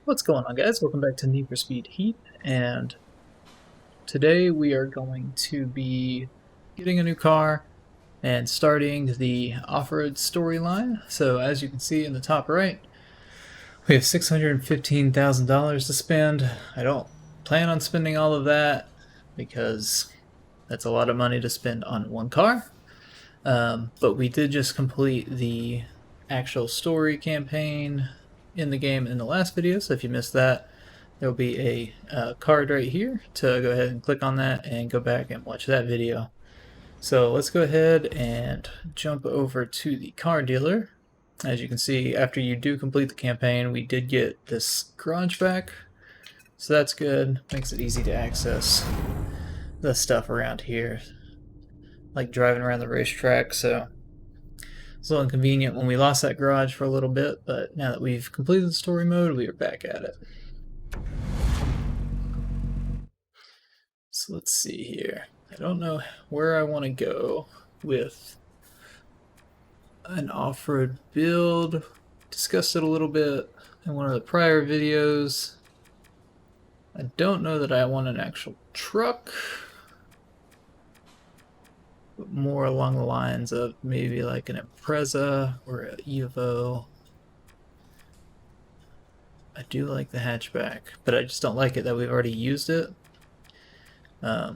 What's going on, guys? Welcome back to Need for Speed Heat, and today we are going to be getting a new car and starting the off-road storyline. So as you can see in the top right, we have $615,000 to spend. I don't plan on spending all of that because that's a lot of money to spend on one car. But we did just complete the actual story campaign in the game in the last video, so if you missed that, there will be a card right here to go ahead and click on that and go back and watch that video. So let's go ahead and jump over to the car dealer. As you can see, after you do complete the campaign, we did get this garage back, so that's good. Makes it easy to access the stuff around here, like driving around the racetrack. So it's a little inconvenient when we lost that garage for a little bit, but now that we've completed the story mode, we are back at it. So let's see here. I don't know where I want to go with an off-road build. Discussed it a little bit in one of the prior videos. I don't know that I want an actual truck, but more along the lines of maybe like an Impreza or an Evo. I do like the hatchback, but I just don't like it that we've already used it.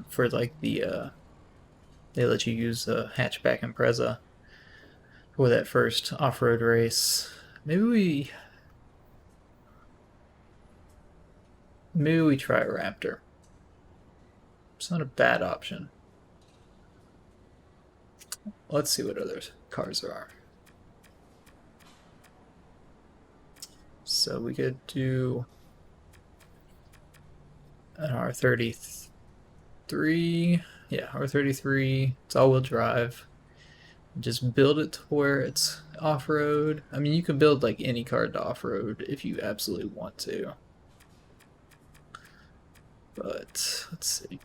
For like the they let you use a hatchback Impreza for that first off-road race. Maybe we try a Raptor. It's not a bad option. Let's see what other cars there are. So we could do an R33. Yeah, R33. It's all-wheel drive. Just build it to where it's off-road. I mean, you can build like any car to off-road if you absolutely want to. But let's see.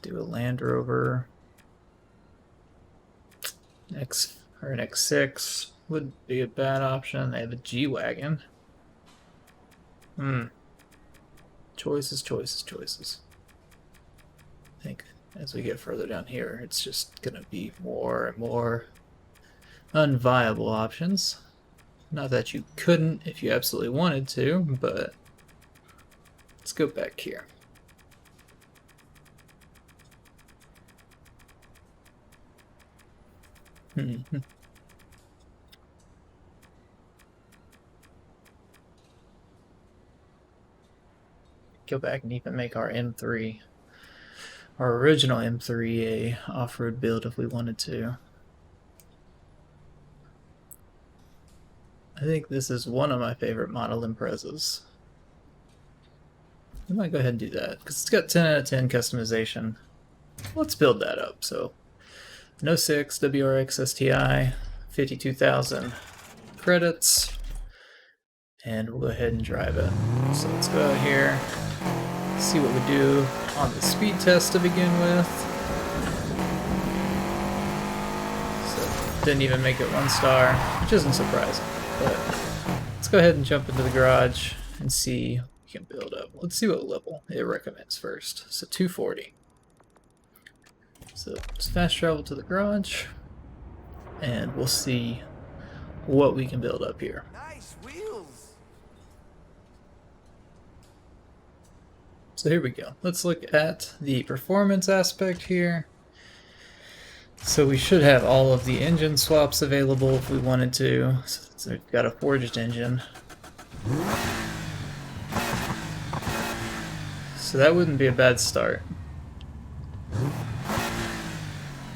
Do a Land Rover. An X6 would be a bad option. They have a G-Wagon. Choices, choices, choices. I think as we get further down here, it's just going to be more and more unviable options. Not that you couldn't if you absolutely wanted to, but let's go back here. Go back and even make our M3, our original M3, a off-road build if we wanted to. I think this is one of my favorite model Imprezas. We might go ahead and do that because it's got 10 out of 10 customization. Let's build that up. So No 06 WRX STI, 52,000 credits, and we'll go ahead and drive it. So let's go out here, see what we do on the speed test to begin with. So didn't even make it 1 star, which isn't surprising, but let's go ahead and jump into the garage and see what we can build up. Let's see what level it recommends first. So 240. So let's fast travel to the garage, and we'll see what we can build up here. Nice wheels. So here we go. Let's look at the performance aspect here. So we should have all of the engine swaps available if we wanted to. So we've got a forged engine. So that wouldn't be a bad start.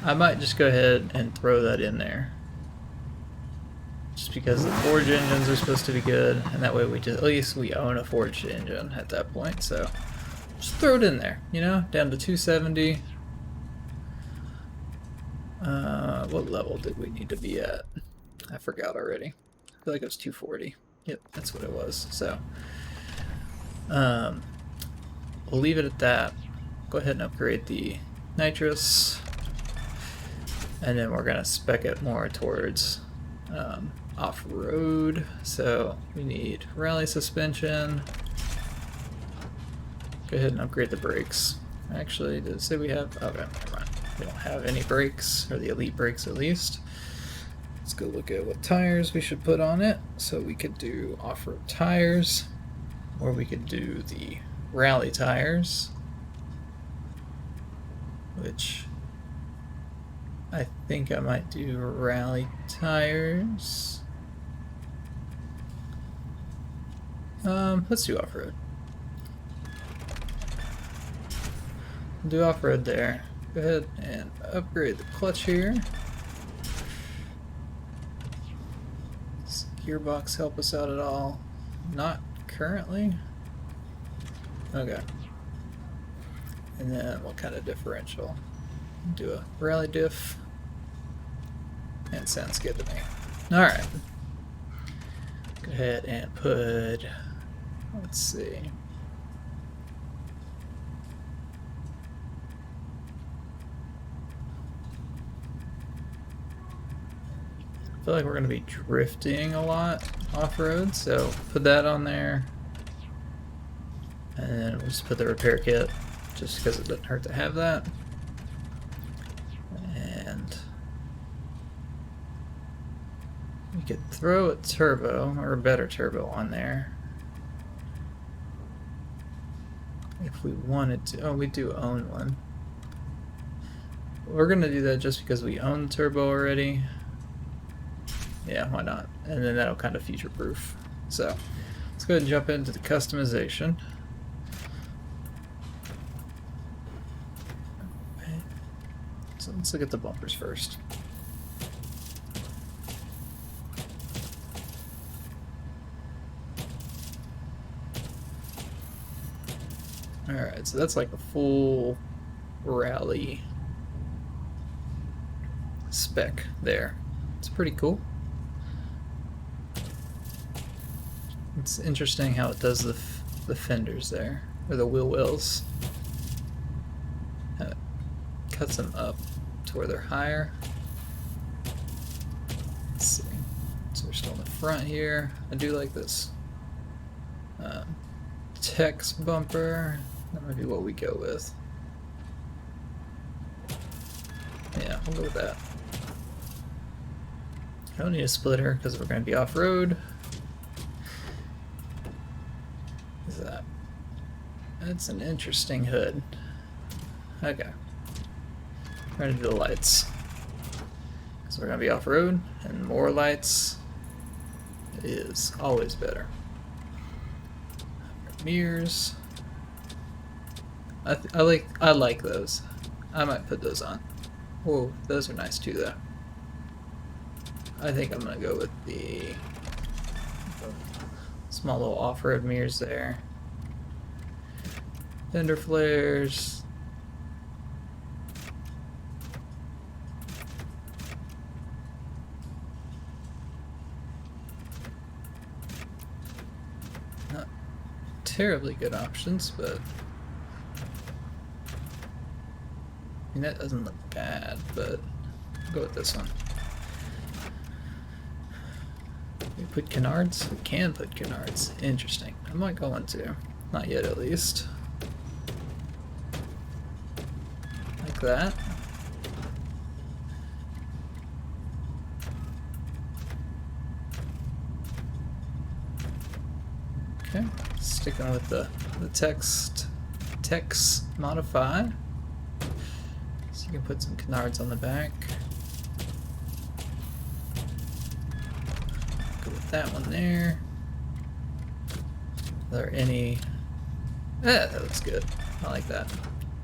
I might just go ahead and throw that in there. Just because the forged engines are supposed to be good, and that way we just, at least we own a forged engine at that point, so just throw it in there, you know, down to 270. What level did we need to be at? I forgot already. I feel like it was 240. Yep, that's what it was. So we'll leave it at that. Go ahead and upgrade the nitrous, and then we're gonna spec it more towards off-road, so we need rally suspension. Go ahead and upgrade the brakes. Actually, did it say we have? Okay, never mind. We don't have any brakes, or the elite brakes at least. Let's go look at what tires we should put on it. So we could do off-road tires, or we could do the rally tires, which I think I might do rally tires. Let's do off-road. Do off-road there. Go ahead and upgrade the clutch here. Does gearbox help us out at all? Not currently. Okay. And then what kind of differential? Do a rally diff. And sounds good to me. Alright. Go ahead and put, let's see. I feel like we're going to be drifting a lot off-road, so put that on there. And then we'll just put the repair kit, just because it doesn't hurt to have that. And we could throw a turbo, or a better turbo, on there. If we wanted to. Oh, we do own one. We're going to do that just because we own the turbo already. Yeah, why not? And then that'll kind of future-proof. So, let's go ahead and jump into the customization. So let's look at the bumpers first. Alright, so that's like a full rally spec there. It's pretty cool. It's interesting how it does the fenders there, or the wheel wells. It cuts them up to where they're higher. Let's see. So we're still in the front here. I do like this Tex bumper. That might be what we go with. Yeah, we'll go with that. I don't need a splitter because we're going to be off-road. Is that? That's an interesting hood. Okay. We're going to do the lights. So we're going to be off-road, and more lights is always better. Mirrors. I like those. I might put those on. Whoa, those are nice too, though. I think I'm gonna go with the small little off-road mirrors there. Fender flares. Not terribly good options, but I mean, that doesn't look bad, but I'll go with this one. We put canards? We can put canards. Interesting. I might go on to. Not yet, at least. Like that. Okay. Sticking with the text modify. So you can put some canards on the back. Go with that one there. Are there any... that looks good. I like that.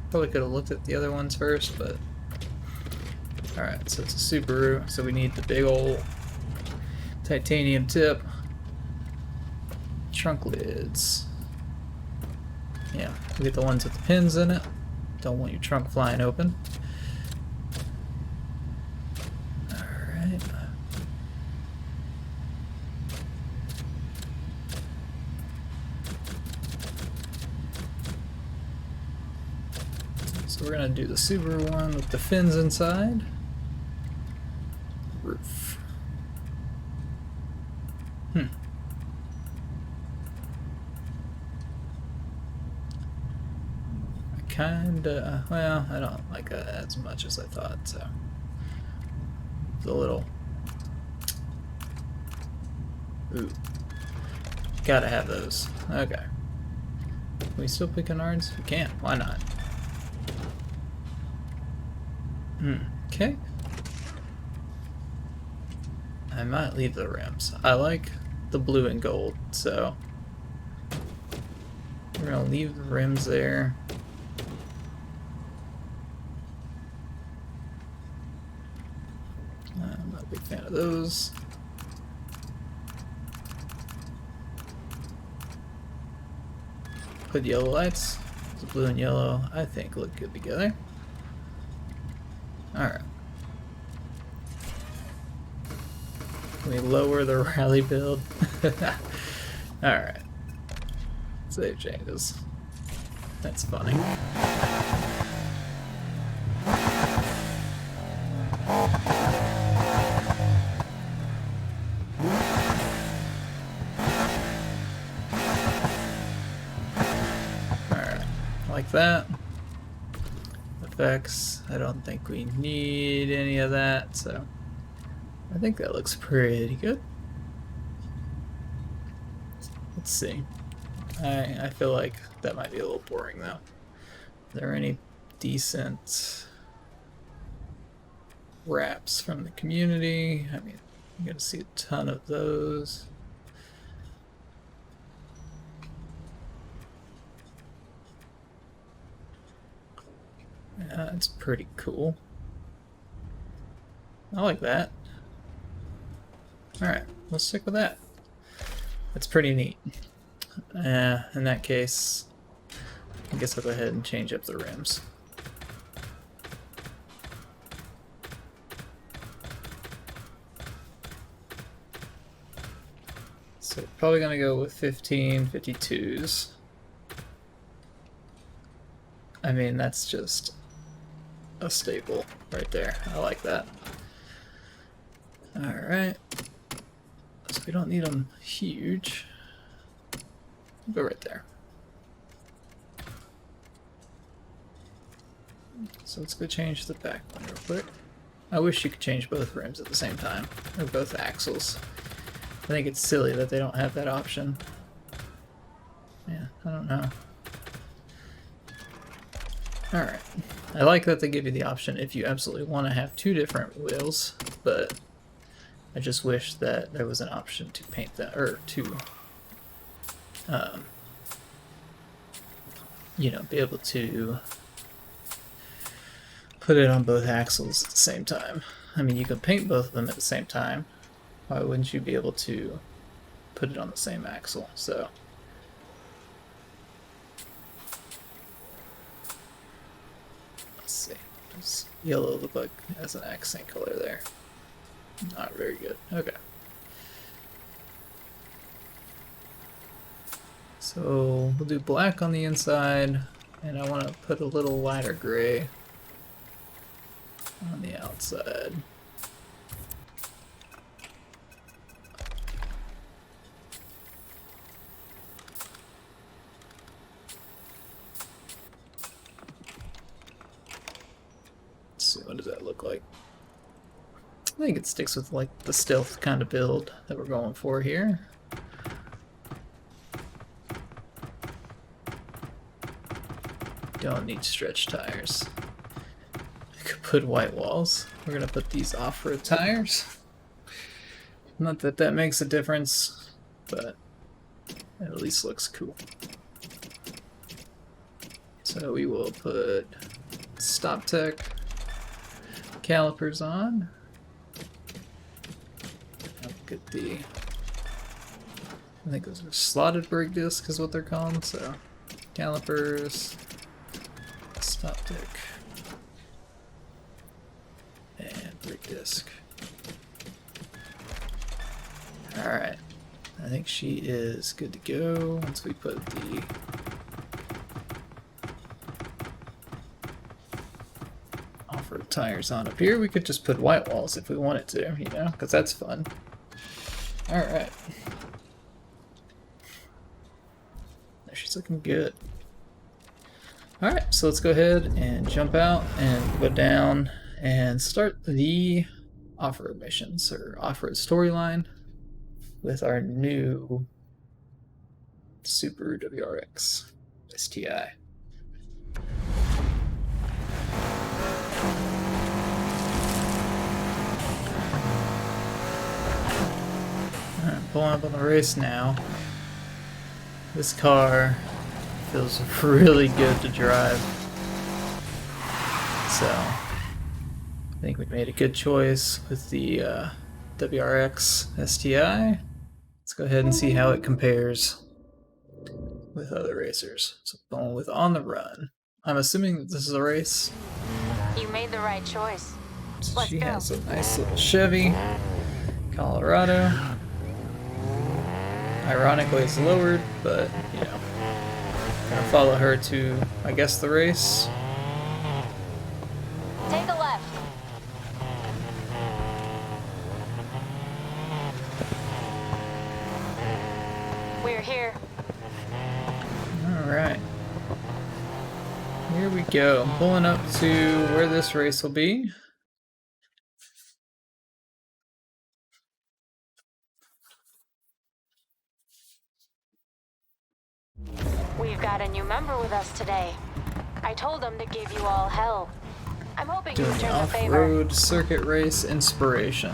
Probably could have looked at the other ones first, but... Alright, so it's a Subaru, so we need the big old titanium tip. Trunk lids. Yeah, we get the ones with the pins in it. Don't want your trunk flying open. Alright. So we're going to do the Subaru one with the fins inside. Roof. Kinda, well, I don't like it as much as I thought, so it's a little. Ooh, gotta have those. Okay. Can we still pick canards? We can. Why not? Okay. I might leave the rims. I like the blue and gold, so we're gonna leave the rims there. I'm not a big fan of those. Put yellow lights. The blue and yellow, I think, look good together. Alright. Can we lower the rally build? Alright. Save changes. That's funny. Like that. Effects, I don't think we need any of that, so I think that looks pretty good. Let's see. I feel like that might be a little boring though. Are there any decent wraps from the community? I mean, you're gonna see a ton of those. Yeah, it's pretty cool. I like that. Alright, let's stick with that. That's pretty neat. In that case, I guess I'll go ahead and change up the rims. So probably gonna go with 52s. I mean, that's just a staple right there. I like that. Alright. So we don't need them huge. We'll go right there. So let's go change the back one real quick. I wish you could change both rims at the same time, or both axles. I think it's silly that they don't have that option. Yeah, I don't know. Alright. I like that they give you the option if you absolutely want to have two different wheels, but I just wish that there was an option to paint that, or to, you know, be able to put it on both axles at the same time. I mean, you can paint both of them at the same time. Why wouldn't you be able to put it on the same axle? So let's see. Does yellow look like as an accent color there? Not very good. Okay. So we'll do black on the inside, and I want to put a little lighter gray on the outside. Let's see, what does that look like? I think it sticks with like the stealth kind of build that we're going for here. Don't need stretch tires. I could put white walls. We're gonna put these off-road tires. Not that that makes a difference, but it at least looks cool. So we will put Stop Tech calipers on. Get the, I think those are slotted brake discs is what they're called, so calipers, Stop Tech, and brake disc. Alright, I think she is good to go once we put the off-road tires on up here. We could just put white walls if we wanted to, you know, because that's fun. Alright. looking good. Alright, so let's go ahead and jump out and go down and start the off-road missions, or off-road storyline, with our new Subaru WRX STI. Alright, pulling up on the race now. This car feels really good to drive. So, I think we made a good choice with the WRX STI. Let's go ahead and see how it compares with other racers. So, going with On the Run. I'm assuming that this is a race. You made the right choice. So Let's she go. has a nice little Chevy, Colorado. Ironically, it's lowered, but you know, gonna follow her to, I guess, the race. Take a left. We're here. Alright. Here we go. I'm pulling up to where this race will be. We've got a new member with us today. I told him to give you all hell. I'm hoping you Doing return the the favor. off-road circuit race inspiration.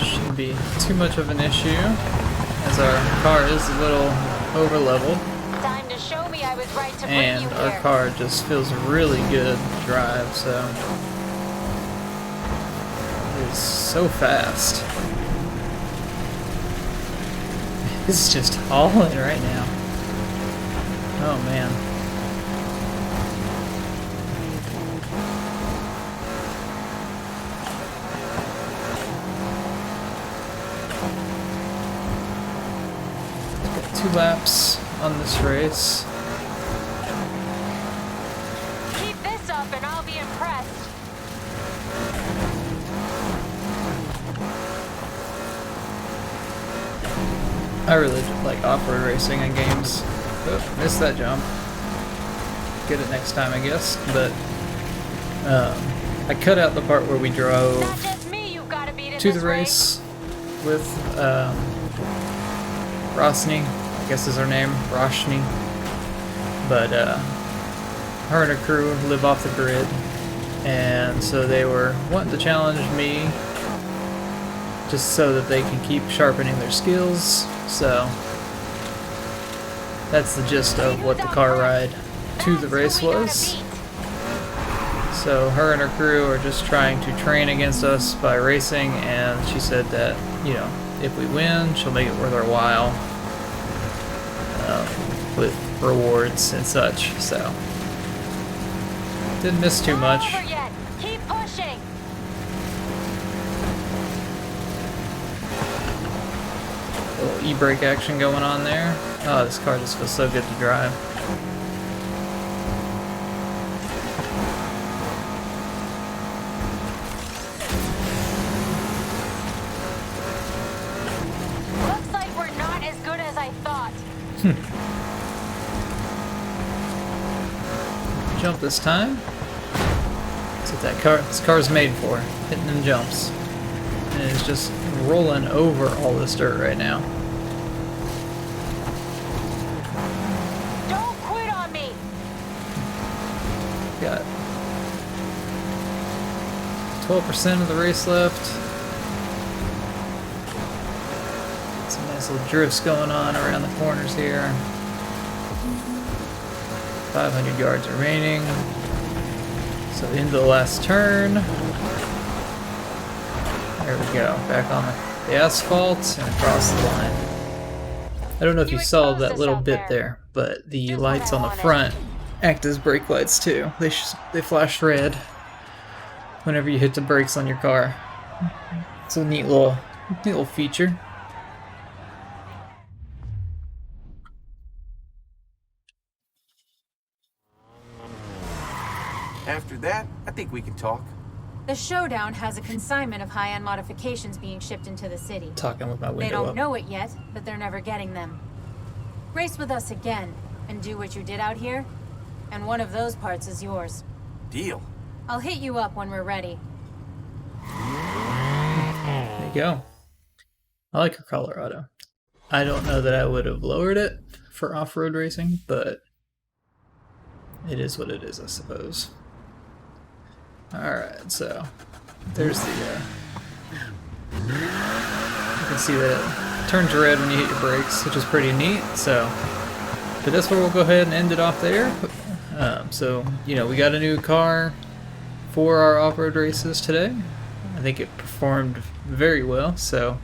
Shouldn't be too much of an issue, as our car is a little over-leveled. Time to show me I was right to bring you And our here. car just feels really good to drive, so it's so fast. It's just all in right now. Oh man. Got 2 laps on this race. Keep this up and I'll be impressed. I really like off-road racing in games. Oh, missed that jump. Get it next time, I guess. But I cut out the part where we drove Not just me you've got to beat in to this the race with Rosny, I guess is her name, Roshni. But her and her crew live off the grid, and so they were wanting to challenge me just so that they can keep sharpening their skills. So that's the gist of what the car ride to the race was. So her and her crew are just trying to train against us by racing, and she said that, you know, if we win, she'll make it worth our while with rewards and such. So didn't miss too much. Not over yet. Keep pushing. A little e-brake action going on there. Oh, this car just feels so good to drive. Looks like we're not as good as I thought. Jump this time. That's what this car's made for, hitting them jumps. And it's just rolling over all this dirt right now. Don't quit on me. Got 12% of the race left. Some nice little drifts going on around the corners here. 500 yards remaining. So into the last turn. There we go. Back on the asphalt and across the line. I don't know if you saw that little bit there, but the lights on the front act as brake lights too. They flash red whenever you hit the brakes on your car. It's a neat little feature. After that, I think we can talk. The showdown has a consignment of high-end modifications being shipped into the city. Talking with my window They don't up. know it yet, but they're never getting them. Race with us again, and do what you did out here, and one of those parts is yours. Deal. I'll hit you up when we're ready. There you go. I like her Colorado. I don't know that I would have lowered it for off-road racing, but it is what it is, I suppose. Alright, so there's the you can see that it turns red when you hit your brakes, which is pretty neat. So but that's where we'll go ahead and end it off there. So you know, we got a new car for our off-road races today. I think it performed very well, so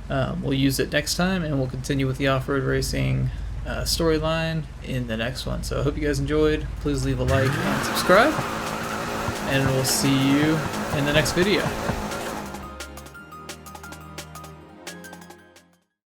we'll use it next time, and we'll continue with the off-road racing storyline in the next one. So I hope you guys enjoyed. Please leave a like and subscribe, and we'll see you in the next video.